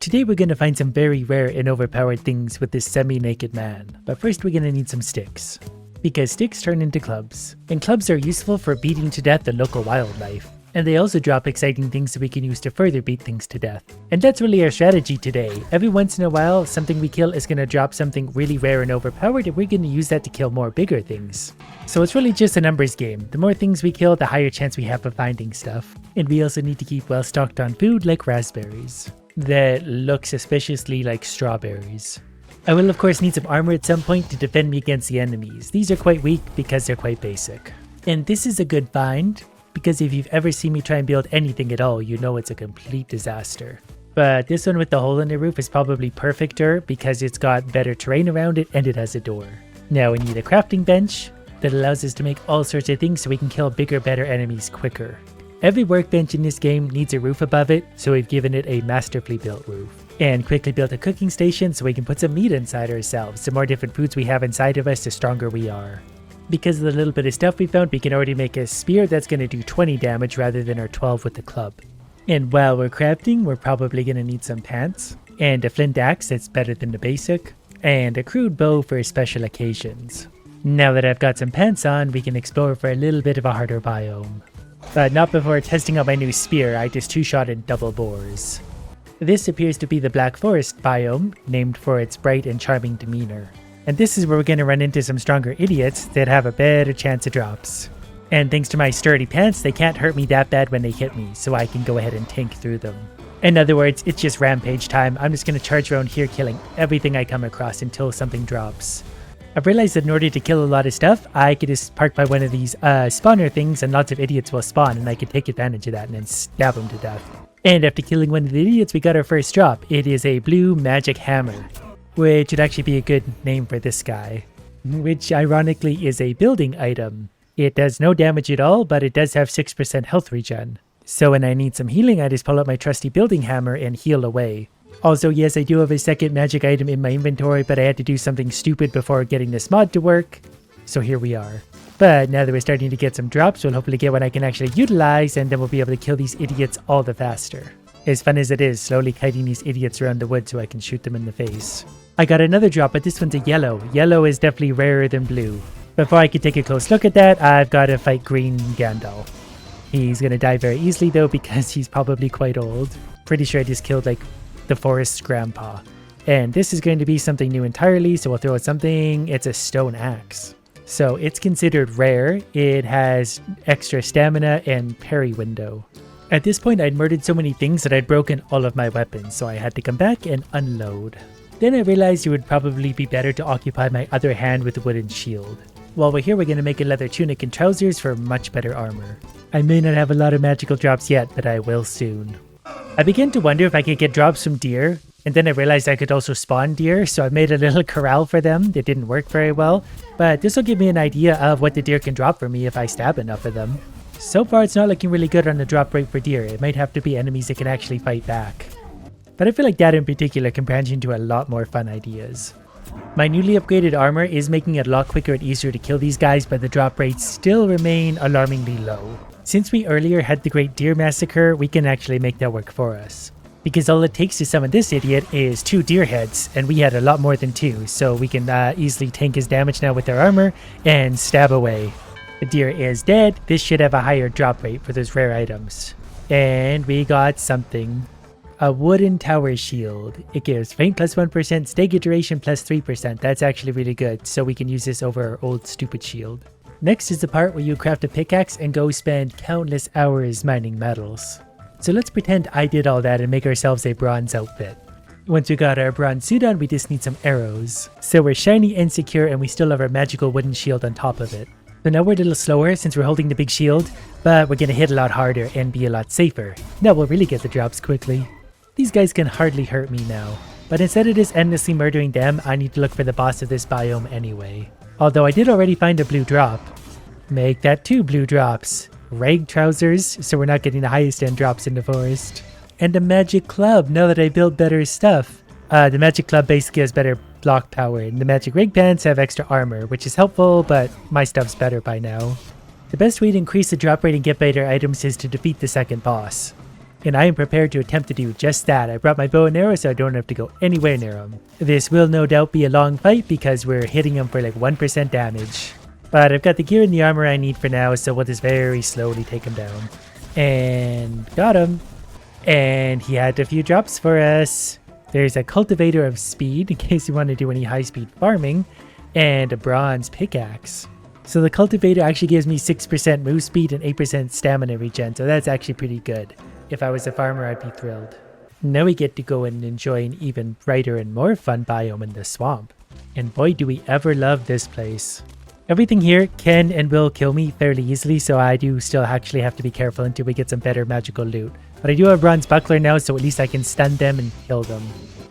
Today we're gonna find some very rare and overpowered things with this semi-naked man, but first we're gonna need some sticks. Because sticks turn into clubs, and clubs are useful for beating to death the local wildlife. And they also drop exciting things that we can use to further beat things to death. And that's really our strategy today. Every once in a while, something we kill is gonna drop something really rare and overpowered, and we're gonna use that to kill more bigger things. So it's really just a numbers game. The more things we kill, the higher chance we have of finding stuff. And we also need to keep well stocked on food like raspberries that look suspiciously like strawberries. I will of course need some armor at some point to defend me against the enemies. These are quite weak because they're quite basic. And this is a good find, because if you've ever seen me try and build anything at all, you know it's a complete disaster. But this one with the hole in the roof is probably perfecter because it's got better terrain around it and it has a door. Now we need a crafting bench that allows us to make all sorts of things so we can kill bigger, better enemies quicker. Every workbench in this game needs a roof above it, so we've given it a masterfully built roof. And quickly built a cooking station so we can put some meat inside ourselves. The more different foods we have inside of us, the stronger we are. Because of the little bit of stuff we found, we can already make a spear that's going to do 20 damage rather than our 12 with the club. And while we're crafting, we're probably going to need some pants, and a flint axe that's better than the basic, and a crude bow for special occasions. Now that I've got some pants on, we can explore for a little bit of a harder biome. But not before testing out my new spear. I just two-shotted double bores. This appears to be the Black Forest biome, named for its bright and charming demeanor. And this is where we're going to run into some stronger idiots that have a better chance of drops. And thanks to my sturdy pants, they can't hurt me that bad when they hit me, so I can go ahead and tank through them. In other words, it's just rampage time. I'm just going to charge around here killing everything I come across until something drops. I've realized that in order to kill a lot of stuff, I could just park by one of these spawner things and lots of idiots will spawn, and I can take advantage of that and then stab them to death. And after killing one of the idiots, we got our first drop. It is a blue magic hammer, which would actually be a good name for this guy, which ironically is a building item. It does no damage at all, but it does have 6% health regen. So when I need some healing, I just pull out my trusty building hammer and heal away. Also, yes, I do have a second magic item in my inventory, but I had to do something stupid before getting this mod to work. So here we are. But now that we're starting to get some drops, we'll hopefully get one I can actually utilize, and then we'll be able to kill these idiots all the faster. As fun as it is, slowly kiting these idiots around the wood so I can shoot them in the face. I got another drop, but this one's a yellow. Yellow is definitely rarer than blue. Before I can take a close look at that, I've got to fight Green Gandalf. He's gonna die very easily though because he's probably quite old. Pretty sure I just killed like the forest's grandpa. And this is going to be something new entirely, so we'll throw out something. It's a stone axe. So it's considered rare. It has extra stamina and parry window. At this point, I'd murdered so many things that I'd broken all of my weapons, so I had to come back and unload. Then I realized it would probably be better to occupy my other hand with a wooden shield. While we're here, we're going to make a leather tunic and trousers for much better armor. I may not have a lot of magical drops yet, but I will soon. I began to wonder if I could get drops from deer, and then I realized I could also spawn deer, so I made a little corral for them. It didn't work very well, but this will give me an idea of what the deer can drop for me if I stab enough of them. So far, it's not looking really good on the drop rate for deer. It might have to be enemies that can actually fight back. But I feel like that in particular can branch into a lot more fun ideas. My newly upgraded armor is making it a lot quicker and easier to kill these guys, but the drop rates still remain alarmingly low. Since we earlier had the Great Deer Massacre, we can actually make that work for us. Because all it takes to summon this idiot is 2 deer heads, and we had a lot more than 2, so we can easily tank his damage now with our armor and stab away. The deer is dead. This should have a higher drop rate for those rare items. And we got something. A wooden tower shield. It gives feint plus 1%, stagger duration plus 3%. That's actually really good, so we can use this over our old stupid shield. Next is the part where you craft a pickaxe and go spend countless hours mining metals. So let's pretend I did all that and make ourselves a bronze outfit. Once we got our bronze suit on, we just need some arrows. So we're shiny and secure, and we still have our magical wooden shield on top of it. So now we're a little slower since we're holding the big shield, but we're gonna hit a lot harder and be a lot safer. Now we'll really get the drops quickly. These guys can hardly hurt me now, but instead of just endlessly murdering them, I need to look for the boss of this biome anyway. Although I did already find a blue drop. Make that 2 blue drops. Rag trousers, so we're not getting the highest end drops in the forest. And a magic club, now that I built better stuff. The magic club basically has better block power, and the magic rig pants have extra armor, which is helpful, but my stuff's better by now. The best way to increase the drop rate and get better items is to defeat the second boss. and I am prepared to attempt to do just that. I brought my bow and arrow so I don't have to go anywhere near him. This will no doubt be a long fight because we're hitting him for like 1% damage. But I've got the gear and the armor I need for now, so we'll just very slowly take him down. And got him. And he had a few drops for us. There's a cultivator of speed in case you want to do any high speed farming, and a bronze pickaxe. So the cultivator actually gives me 6% move speed and 8% stamina regen, so that's actually pretty good. If I was a farmer, I'd be thrilled. Now we get to go and enjoy an even brighter and more fun biome in the swamp. And boy, do we ever love this place. Everything here can and will kill me fairly easily, so I do still actually have to be careful until we get some better magical loot. But I do have bronze buckler now, so at least I can stun them and kill them.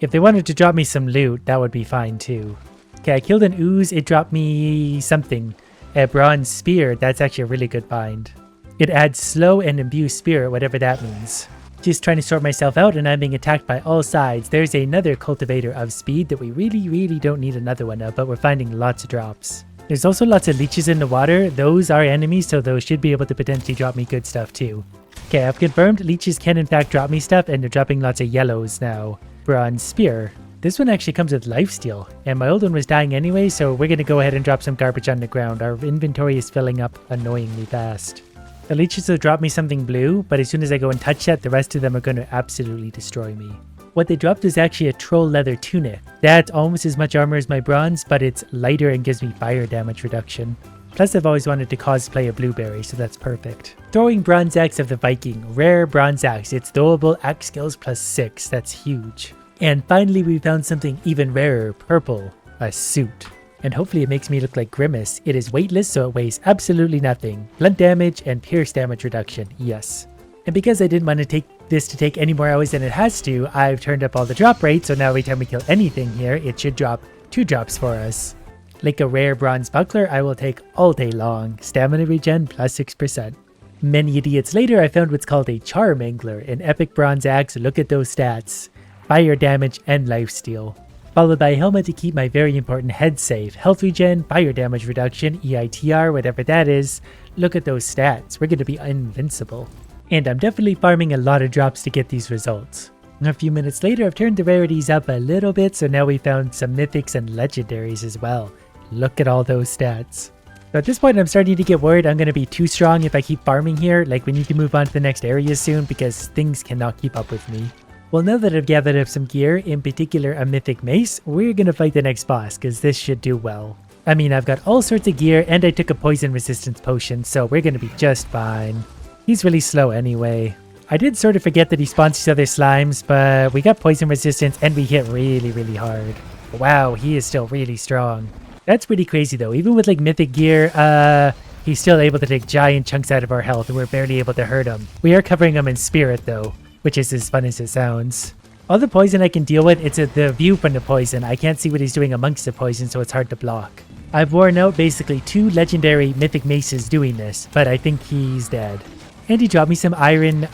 If they wanted to drop me some loot, that would be fine too. Okay, I killed an ooze. It dropped me something. A bronze spear. That's actually a really good find. It adds slow and imbue spirit, whatever that means. Just trying to sort myself out and I'm being attacked by all sides. There's another cultivator of speed that we really don't need another one of, but we're finding lots of drops. There's also lots of leeches in the water. Those are enemies, so those should be able to potentially drop me good stuff too. Okay, I've confirmed leeches can in fact drop me stuff, and they're dropping lots of yellows now. Bronze spear. This one actually comes with lifesteal, and my old one was dying anyway, so we're going to go ahead and drop some garbage on the ground. Our inventory is filling up annoyingly fast. The leeches will drop me something blue, but as soon as I go and touch that, the rest of them are going to absolutely destroy me. What they dropped is actually a troll leather tunic. That's almost as much armor as my bronze, but it's lighter and gives me fire damage reduction. Plus I've always wanted to cosplay a blueberry, so that's perfect. Throwing bronze axe of the Viking. Rare bronze axe. It's throwable, axe skills plus 6. That's huge. And finally we found something even rarer. Purple. A suit. And hopefully it makes me look like Grimace. It is weightless, so it weighs absolutely nothing. Blunt damage and pierce damage reduction. Yes. And because I didn't want to take this to take any more hours than it has to, I've turned up all the drop rates, so now every time we kill anything here, it should drop 2 drops for us. Like a rare bronze buckler, I will take all day long. Stamina regen plus 6%. Many idiots later, I found what's called a charm angler, an epic bronze axe. Look at those stats. Fire damage and lifesteal. Followed by a helmet to keep my very important head safe. Health regen, fire damage reduction, EITR, whatever that is. Look at those stats. We're going to be invincible. And I'm definitely farming a lot of drops to get these results. A few minutes later, I've turned the rarities up a little bit, so now we found some mythics and legendaries as well. Look at all those stats. So at this point, I'm starting to get worried I'm going to be too strong if I keep farming here. Like, we need to move on to the next area soon because things cannot keep up with me. Well, now that I've gathered up some gear, in particular a mythic mace, we're going to fight the next boss because this should do well. I mean, I've got all sorts of gear and I took a poison resistance potion, so we're going to be just fine. He's really slow anyway. I did sort of forget that he spawns these other slimes, but we got poison resistance and we hit really hard. Wow, he is still really strong. That's pretty crazy though. Even with like mythic gear, he's still able to take giant chunks out of our health and we're barely able to hurt him. We are covering him in spirit though, which is as fun as it sounds. All the poison I can deal with, it's the view from the poison. I can't see what he's doing amongst the poison, so it's hard to block. I've worn out basically 2 legendary mythic maces doing this, but I think he's dead. And he dropped me some iron,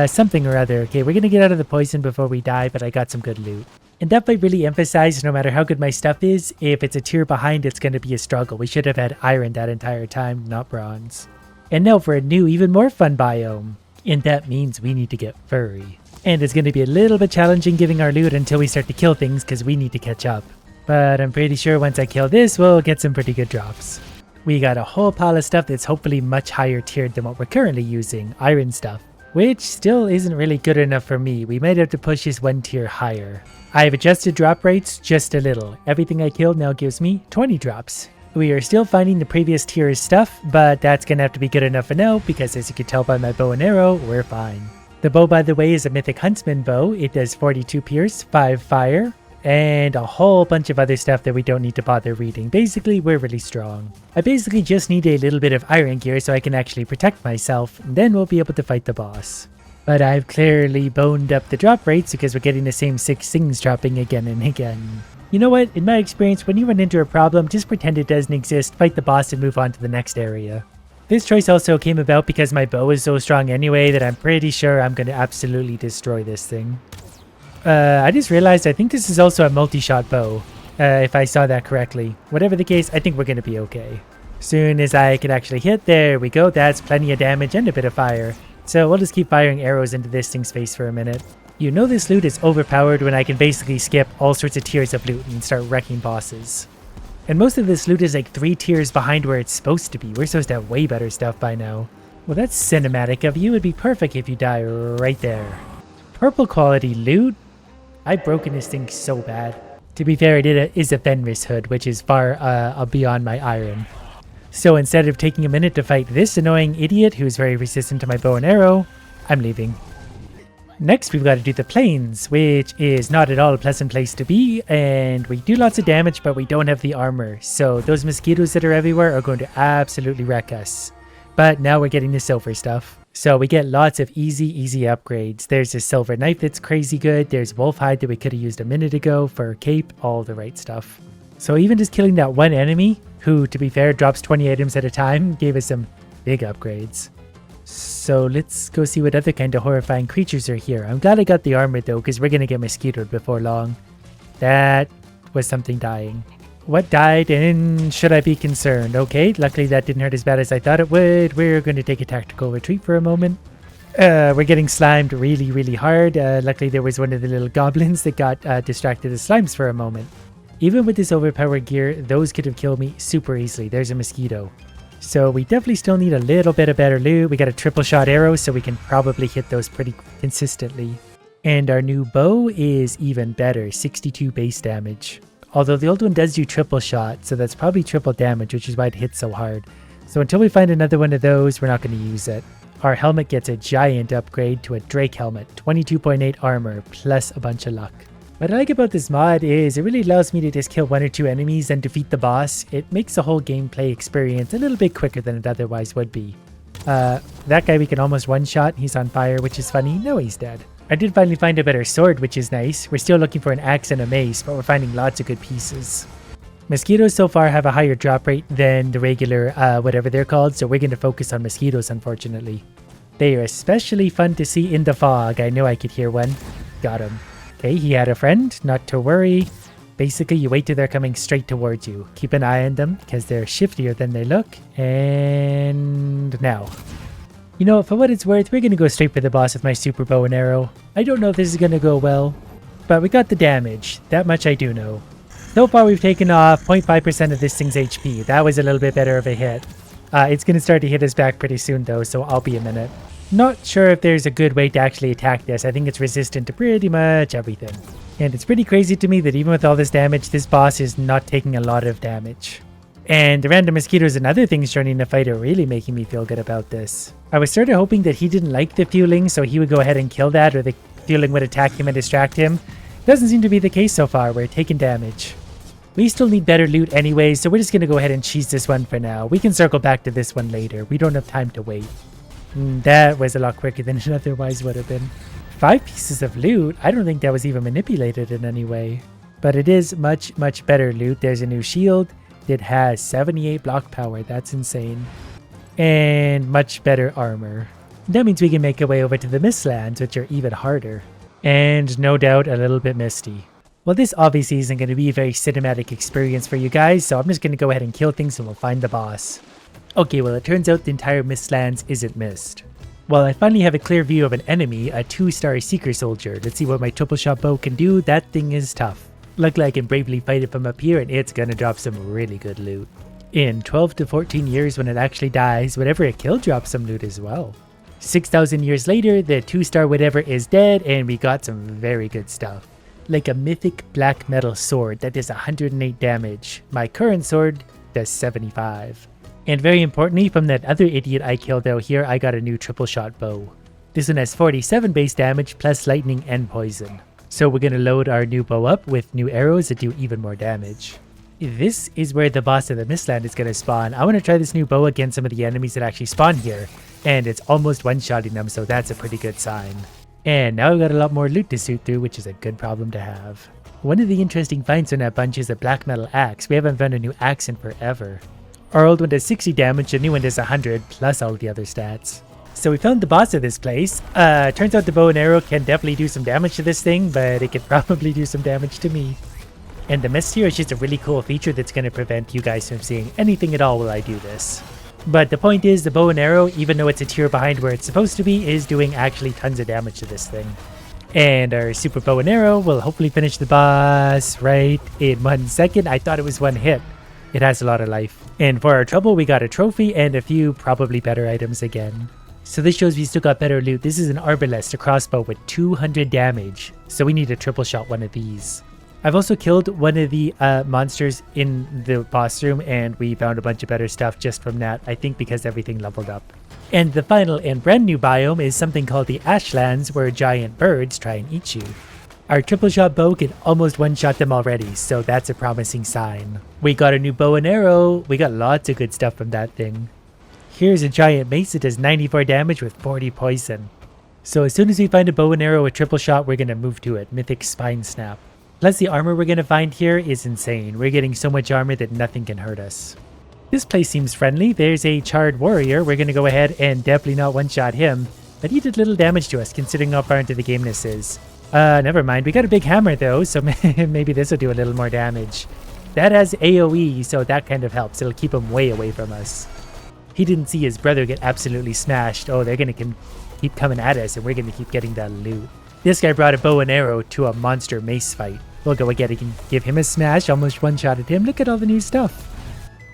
something or other. Okay, we're gonna get out of the poison before we die, but I got some good loot. And that fight really emphasized no matter how good my stuff is, if it's a tier behind, it's gonna be a struggle. We should have had iron that entire time, not bronze. And now for a new, even more fun biome. And that means we need to get furry. And it's gonna be a little bit challenging giving our loot until we start to kill things because we need to catch up. But I'm pretty sure once I kill this, we'll get some pretty good drops. We got a whole pile of stuff that's hopefully much higher tiered than what we're currently using, iron stuff, which still isn't really good enough for me. We might have to push this 1 tier higher. I've adjusted drop rates just a little. Everything I killed now gives me 20 drops. We are still finding the previous tier's stuff, but that's gonna have to be good enough for now because as you can tell by my bow and arrow, we're fine. The bow, by the way, is a mythic huntsman bow. It does 42 pierce, 5 fire, and a whole bunch of other stuff that we don't need to bother reading. Basically, we're really strong. I basically just need a little bit of iron gear so I can actually protect myself, and then we'll be able to fight the boss. But I've clearly boned up the drop rates because we're getting the same 6 things dropping again and again. You know what? In my experience, when you run into a problem, just pretend it doesn't exist, fight the boss, and move on to the next area. This choice also came about because my bow is so strong anyway that I'm pretty sure I'm going to absolutely destroy this thing. I just realized I think this is also a multi-shot bow, if I saw that correctly. Whatever the case, I think we're going to be okay. Soon as I can actually hit, there we go, that's plenty of damage and a bit of fire. So we'll just keep firing arrows into this thing's face for a minute. You know this loot is overpowered when I can basically skip all sorts of tiers of loot and start wrecking bosses. And most of this loot is like 3 tiers behind where it's supposed to be. We're supposed to have way better stuff by now. Well, that's cinematic of you. It'd be perfect if you die right there. Purple quality loot? I've broken this thing so bad. To be fair, it is a Fenris hood, which is far beyond my iron. So instead of taking a minute to fight this annoying idiot who's very resistant to my bow and arrow, I'm leaving. Next, we've got to do the plains, which is not at all a pleasant place to be, and we do lots of damage, but we don't have the armor. So those mosquitoes that are everywhere are going to absolutely wreck us. But now we're getting the silver stuff. So we get lots of easy upgrades. There's a silver knife that's crazy good. There's wolf hide that we could have used a minute ago for a cape, all the right stuff. So even just killing that one enemy, who to be fair drops 20 items at a time, gave us some big upgrades. So let's go see what other kind of horrifying creatures are here. I'm glad I got the armor though, because we're going to get mosquitoed before long. That was something dying. What died, and should I be concerned? Okay, luckily that didn't hurt as bad as I thought it would. We're going to take a tactical retreat for a moment. We're getting slimed really hard. Luckily there was one of the little goblins that got distracted as slimes for a moment. Even with this overpowered gear, those could have killed me super easily. There's a mosquito. So we definitely still need a little bit of better loot. We got a triple shot arrow, so we can probably hit those pretty consistently. And our new bow is even better, 62 base damage. Although the old one does do triple shot, so that's probably triple damage, which is why it hits so hard. So until we find another one of those, we're not going to use it. Our helmet gets a giant upgrade to a Drake helmet, 22.8 armor, plus a bunch of luck. What I like about this mod is it really allows me to just kill 1 or 2 enemies and defeat the boss. It makes the whole gameplay experience a little bit quicker than it otherwise would be. That guy we can almost one-shot. He's on fire, which is funny. No, he's dead. I did finally find a better sword, which is nice. We're still looking for an axe and a mace, but we're finding lots of good pieces. Mosquitoes so far have a higher drop rate than the regular whatever they're called, so we're going to focus on mosquitoes, unfortunately. They are especially fun to see in the fog. I knew I could hear one. Got him. Okay, he had a friend, not to worry. Basically, you wait till they're coming straight towards you. Keep an eye on them, because they're shiftier than they look. And now. You know, for what it's worth, we're going to go straight for the boss with my super bow and arrow. I don't know if this is going to go well, but we got the damage. That much I do know. So far, we've taken off 0.5% of this thing's HP. That was a little bit better of a hit. It's going to start to hit us back pretty soon, though, so I'll be a minute. Not sure if there's a good way to actually attack this. I think it's resistant to pretty much everything. And it's pretty crazy to me that even with all this damage, this boss is not taking a lot of damage. And the random mosquitoes and other things joining the fight are really making me feel good about this. I was sort of hoping that he didn't like the fueling, so he would go ahead and kill that, or the fueling would attack him and distract him. Doesn't seem to be the case so far. We're taking damage. We still need better loot anyway, so we're just going to go ahead and cheese this one for now. We can circle back to this one later. We don't have time to wait. That was a lot quicker than it otherwise would have been. 5 pieces of loot? I don't think that was even manipulated in any way. But it is much better loot. There's a new shield. It has 78 block power. That's insane. And much better armor. That means we can make our way over to the mistlands, which are even harder. And no doubt a little bit misty. Well, this obviously isn't going to be a very cinematic experience for you guys, so I'm just going to go ahead and kill things and we'll find the boss. Okay, well it turns out the entire mistlands isn't mist. Well, I finally have a clear view of an enemy, a 2-star seeker soldier. Let's see what my triple shot bow can do. That thing is tough. Luckily I can bravely fight it from up here and it's gonna drop some really good loot. In 12 to 14 years when it actually dies, whatever it killed drops some loot as well. 6,000 years later, the 2-star whatever is dead and we got some very good stuff. Like a mythic black metal sword that does 108 damage. My current sword does 75. And very importantly, from that other idiot I killed out here, I got a new triple shot bow. This one has 47 base damage plus lightning and poison. So we're going to load our new bow up with new arrows that do even more damage. This is where the boss of the Mistland is going to spawn. I want to try this new bow against some of the enemies that actually spawn here. And it's almost one-shotting them, so that's a pretty good sign. And now we've got a lot more loot to suit through, which is a good problem to have. One of the interesting finds in that bunch is a black metal axe. We haven't found a new axe in forever. Our old one does 60 damage, the new one does 100, plus all the other stats. So we found the boss of this place. Turns out the bow and arrow can definitely do some damage to this thing, but it could probably do some damage to me. And the mist here is just a really cool feature that's going to prevent you guys from seeing anything at all while I do this. But the point is, the bow and arrow, even though it's a tier behind where it's supposed to be, is doing actually tons of damage to this thing. And our super bow and arrow will hopefully finish the boss right in 1 second. I thought it was 1 hit. It has a lot of life. And for our trouble, we got a trophy and a few probably better items again. So this shows we still got better loot. This is an arbalest, a crossbow with 200 damage. So we need to triple shot one of these. I've also killed one of the monsters in the boss room, and we found a bunch of better stuff just from that, I think because everything leveled up. And the final and brand new biome is something called the ashlands, where giant birds try and eat you. Our triple shot bow can almost one-shot them already, so that's a promising sign. We got a new bow and arrow. We got lots of good stuff from that thing. Here's a giant mace that does 94 damage with 40 poison. So as soon as we find a bow and arrow with triple shot, we're going to move to it. Mythic Spine Snap. Plus the armor we're going to find here is insane. We're getting so much armor that nothing can hurt us. This place seems friendly. There's a charred warrior. We're going to go ahead and definitely not one-shot him. But he did little damage to us considering how far into the game this is. Never mind. We got a big hammer though, so maybe this will do a little more damage. That has AoE, so that kind of helps. It'll keep him way away from us. He didn't see his brother get absolutely smashed. Oh, they're going to keep coming at us, and we're going to keep getting that loot. This guy brought a bow and arrow to a monster mace fight. We'll go again and give him a smash. Almost one-shotted him. Look at all the new stuff.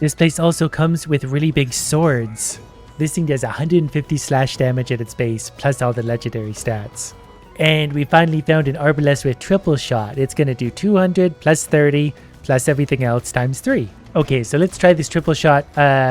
This place also comes with really big swords. This thing does 150 slash damage at its base, plus all the legendary stats. And we finally found an arbalest with triple shot. It's going to do 200 plus 30 plus everything else times 3. Okay, so let's try this triple shot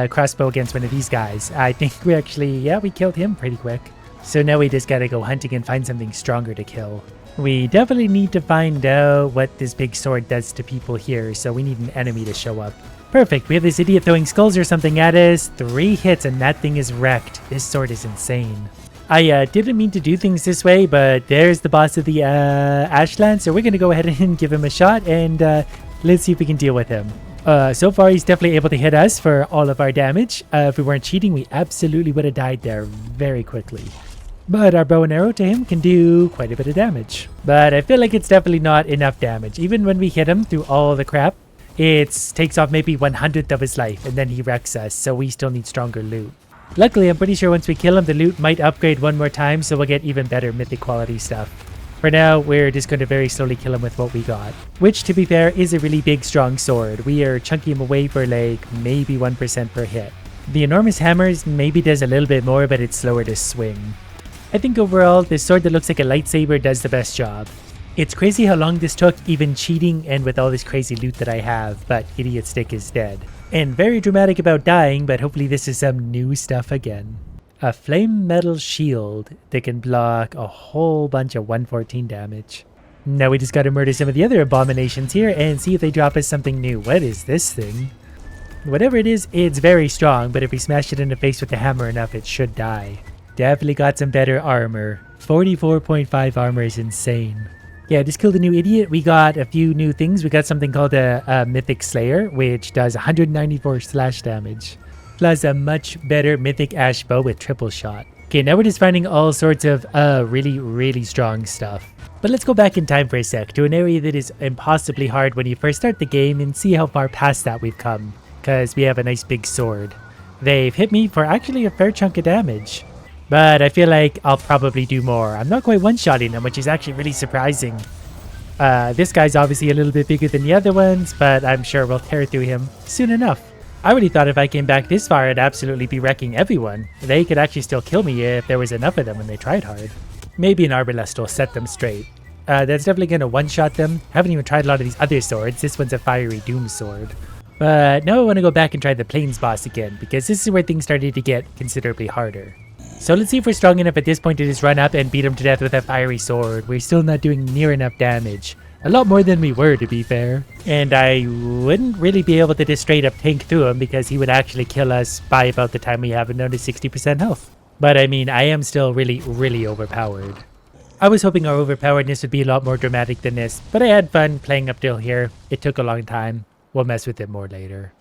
crossbow against one of these guys. I think we actually, we killed him pretty quick. So now we just gotta go hunting and find something stronger to kill. We definitely need to find out what this big sword does to people here, so we need an enemy to show up. Perfect, we have this idiot throwing skulls or something at us. 3 hits and that thing is wrecked. This sword is insane. I didn't mean to do things this way, but there's the boss of the ashlands, so we're gonna go ahead and give him a shot, and let's see if we can deal with him. So far, he's definitely able to hit us for all of our damage. If we weren't cheating, we absolutely would have died there very quickly. But our bow and arrow to him can do quite a bit of damage. But I feel like it's definitely not enough damage. Even when we hit him through all the crap, it takes off maybe 1/100th of his life, and then he wrecks us, so we still need stronger loot. Luckily, I'm pretty sure once we kill him, the loot might upgrade one more time, so we'll get even better mythic quality stuff. For now, we're just going to very slowly kill him with what we got. Which, to be fair, is a really big, strong sword. We are chunking him away for like maybe 1% per hit. The enormous hammers maybe does a little bit more, but it's slower to swing. I think overall, this sword that looks like a lightsaber does the best job. It's crazy how long this took, even cheating and with all this crazy loot that I have, but Idiot Stick is dead. And very dramatic about dying, but hopefully this is some new stuff again. A flame metal shield that can block a whole bunch of 114 damage. Now we just gotta murder some of the other abominations here and see if they drop us something new. What is this thing? Whatever it is, it's very strong, but if we smash it in the face with the hammer enough, it should die. Definitely got some better armor. 44.5 armor is insane. Yeah, just killed a new idiot. We got a few new things. We got something called a Mythic Slayer, which does 194 slash damage. Plus a much better Mythic Ash Bow with triple shot. Okay, now we're just finding all sorts of really, really strong stuff. But let's go back in time for a sec to an area that is impossibly hard when you first start the game and see how far past that we've come. Because we have a nice big sword. They've hit me for actually a fair chunk of damage. But I feel like I'll probably do more. I'm not quite one-shotting them, which is actually really surprising. This guy's obviously a little bit bigger than the other ones, but I'm sure we'll tear through him soon enough. I really thought if I came back this far, I'd absolutely be wrecking everyone. They could actually still kill me if there was enough of them when they tried hard. Maybe an arbalest will set them straight. That's definitely going to one-shot them. Haven't even tried a lot of these other swords. This one's a fiery doom sword. But now I want to go back and try the plains boss again, because this is where things started to get considerably harder. So let's see if we're strong enough at this point to just run up and beat him to death with a fiery sword. We're still not doing near enough damage. A lot more than we were, to be fair. And I wouldn't really be able to just straight up tank through him because he would actually kill us by about the time we have him down to 60% health. But I mean, I am still really, really overpowered. I was hoping our overpoweredness would be a lot more dramatic than this, but I had fun playing up till here. It took a long time. We'll mess with it more later.